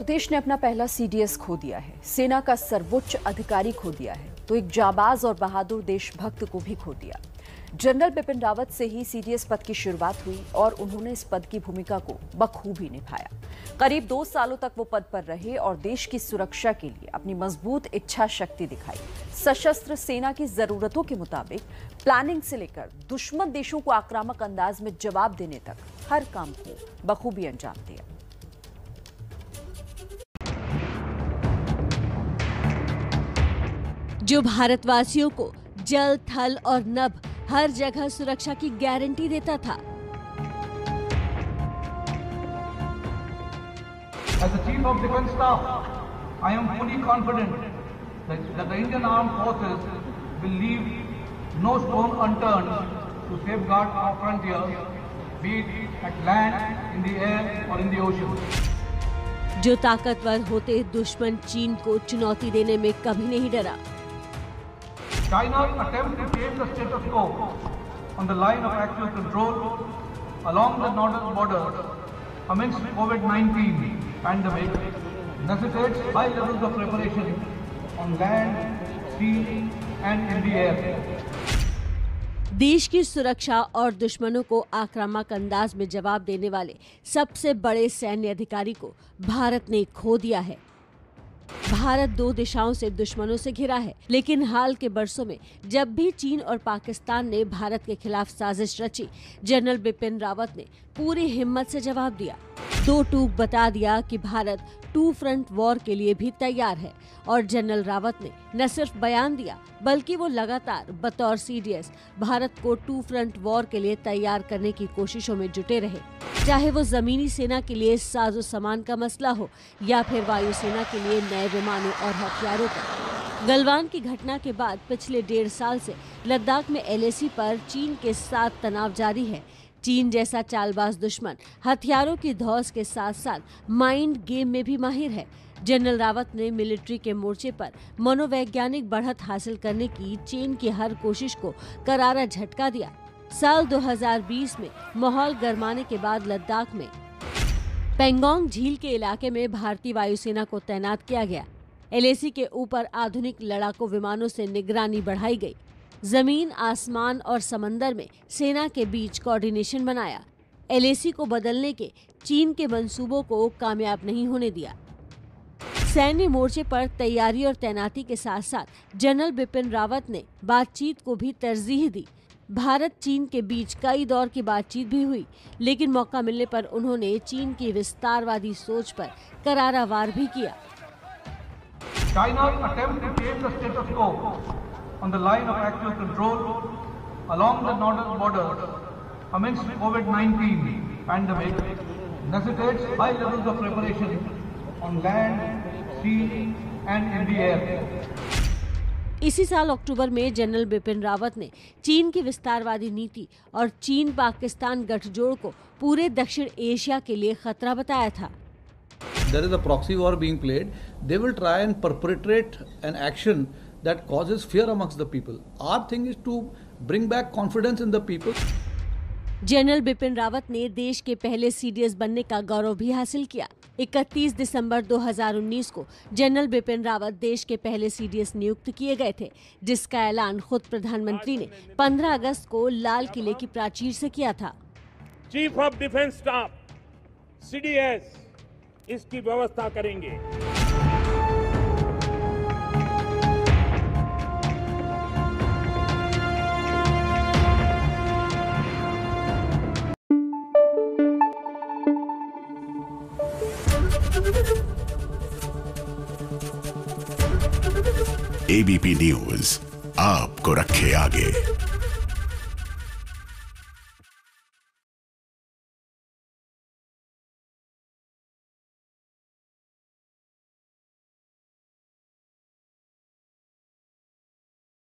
तो देश ने अपना पहला सीडीएस खो दिया है, सेना का सर्वोच्च अधिकारी खो दिया है, तो एक जाबाज और बहादुर देशभक्त को भी खो दिया। जनरल बिपिन रावत से ही सीडीएस पद की शुरुआत हुई और उन्होंने इस पद की भूमिका को बखूबी निभाया। करीब 2 सालों तक वो पद पर रहे और देश की सुरक्षा के लिए अपनी मजबूत इच्छा शक्ति दिखाई। सशस्त्र सेना की जरूरतों के मुताबिक प्लानिंग से लेकर दुश्मन देशों को आक्रामक अंदाज में जवाब देने तक हर काम को बखूबी अंजाम दिया। जो भारतवासियों को जल, थल और नभ हर जगह सुरक्षा की गारंटी देता था। As the Chief of Defence Staff, I am fully confident that the Indian Armed Forces will leave no stone unturned to safeguard our frontier, be it at land, in the air or in the ocean. जो ताकतवर होते दुश्मन चीन को चुनौती देने में कभी नहीं डरा। China's attempt to change the status quo on the line of actual control along the northern border amidst COVID-19 pandemic necessitates high levels of preparation on land, sea and in the air. देश की सुरक्षा और दुश्मनों को आक्रामक अंदाज में जवाब देने वाले सबसे बड़े सैन्य अधिकारी को भारत ने खो दिया है। भारत 2 दिशाओं से दुश्मनों से घिरा है, लेकिन हाल के बरसों में जब भी चीन और पाकिस्तान ने भारत के खिलाफ साजिश रची, जनरल बिपिन रावत ने पूरी हिम्मत से जवाब दिया। 2 टूक बता दिया कि भारत 2 फ्रंट वॉर के लिए भी तैयार है और जनरल रावत ने न सिर्फ बयान दिया बल्कि वो लगातार बतौर सीडीएस भारत को 2 फ्रंट वॉर के लिए तैयार करने की कोशिशों में जुटे रहे, चाहे वो जमीनी सेना के लिए साजो सामान का मसला हो या फिर वायुसेना के लिए नए विमानों और हथियारों का। गलवान की घटना के बाद पिछले 1.5 साल से लद्दाख में एलएसी पर चीन के साथ तनाव जारी है। चीन जैसा चालबाज दुश्मन हथियारों की धौस के साथ साथ माइंड गेम में भी माहिर है। जनरल रावत ने मिलिट्री के मोर्चे पर मनोवैज्ञानिक बढ़त हासिल करने की चीन की हर कोशिश को करारा झटका दिया। साल 2020 में माहौल गरमाने के बाद लद्दाख में पेंगोंग झील के इलाके में भारतीय वायुसेना को तैनात किया गया। एलएसी के ऊपर आधुनिक लड़ाकू विमानों से निगरानी बढ़ाई गई। जमीन, आसमान और समंदर में सेना के बीच कोऑर्डिनेशन बनाया। एलएसी को बदलने के चीन के मंसूबों को कामयाब नहीं होने दिया। सैन्य मोर्चे पर तैयारी और तैनाती के साथ साथ जनरल बिपिन रावत ने बातचीत को भी तरजीह दी। भारत चीन के बीच कई दौर की बातचीत भी हुई, लेकिन मौका मिलने पर उन्होंने चीन की विस्तारवादी सोच पर करारा वार भी किया। China's attempt to change the status quo on the line of actual control along the northern border amidst COVID-19 pandemic necessitates high levels of preparation on land, sea and in the air. इसी साल अक्टूबर में general Bipin Rawat ने चीन की विस्तारवादी नीति और चीन पाकिस्तान गठजोड़ को पूरे दक्षिण एशिया के लिए खतरा बताया था। There is a proxy war being played. They will try and perpetrate an action that causes fear amongst the people. Our thing is to bring back confidence in the people. General Bipin Rawat ने देश के पहले CDS बनने का गौरव भी हासिल किया। 31 दिसंबर 2019 को जनरल बिपिन रावत देश के पहले सीडीएस नियुक्त किए गए थे, जिसका ऐलान खुद प्रधानमंत्री ने 15 अगस्त को लाल किले की प्राचीर से किया था। Chief of defence staff CDS इसकी व्यवस्था करेंगे। एबीपी न्यूज आपको रखे आगे।